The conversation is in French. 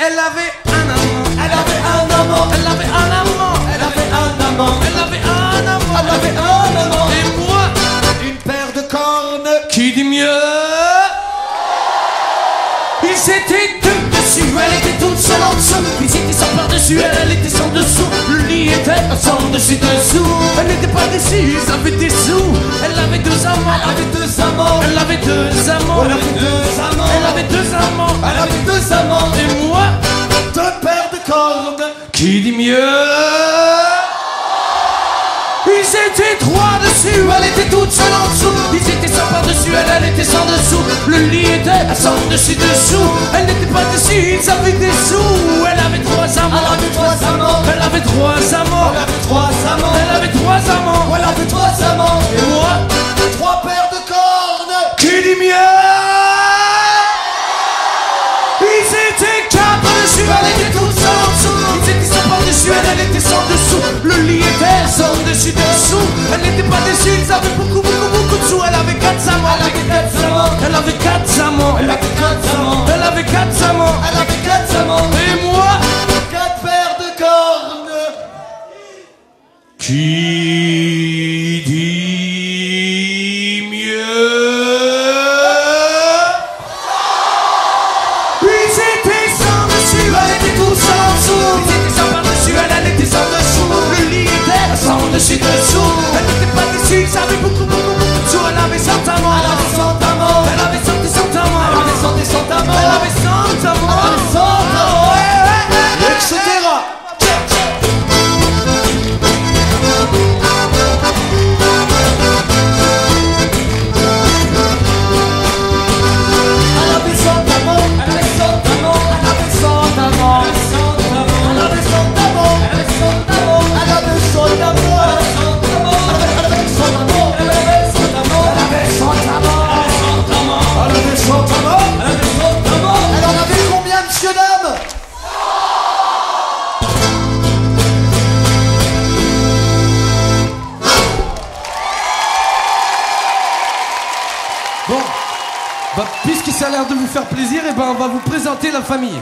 Elle avait un amant. Elle avait un amant. Elle avait un amant. Elle avait un amant. Elle avait un amant. Elle avait un amant. Et moi, Une paire de cornes. qui dit mieux? Ils étaient deux dessus, elle était toute seule en dessous. Ils étaient sans par-dessus, elle était sans dessous. Le lit était sans dessus-dessous. Elle n'était pas déçue, ils avaient des sous. Elle avait deux amants. Elle avait deux amants. Elle avait deux amants. Elle avait deux amants. Elle avait deux amants. Elle avait deux amants. Et moi, Deux paires de cornes. qui dit mieux? Ils étaient trois dessus, elle était toute seule en dessous. Ils étaient sans par-dessus, elle était sans dessous. Le lit était sans dessus-dessous. Elle n'était pas dessus, ils avaient des sous. Elle avait trois amants. Elle avait trois amants. Elle avait trois amants. Elle avait trois amants. Elle avait trois amants. Elle avait trois amants. Et moi, Trois paires de cornes. qui dit mieux? Ils étaient quatre dessus, elle était toute seule en dessous. Ils étaient sans par-dessus, elle était sans dessous. Le lit était sans dessus-dessous. Elle n'était pas déçue, ils avaient beaucoup de sous. Elle avait quatre amants. Elle avait quatre amants. Elle avait quatre amants. Elle avait quatre amants. Elle avait quatre amants. Elle avait quatre amants. Et moi, Quatre paires de cornes. qui dit mieux? Ils étaient sans dessus, elle était tout seule en dessous. Ils étaient sans par-dessus, elle était sans dessous. Le lit était sans dessus-dessous. Elle n'était pas déçue, ils avaient beaucoup de sous. Elle avait 100 amants. Elle avait 100 amants. Elle avait 100 amants. Elle avait 100 et 100 amants. Elle avait 100 amants. Elle avait 100 amants. Ouais. Etc. Elle avait 100 amants. Elle avait 100 amants. Elle avait 100 amants. Elle avait 100 amants. Elle avait 100 amants. Elle avait 100 amants. Elle avait 100 amants. Elle avait 100 amants. Elle avait 100 amants. Elle avait 100 amants. Elle avait 100 amants. Elle en avait combien, monsieur, dame? Bon, bah, puisque ça a l'air de vous faire plaisir, et ben on va vous présenter la famille.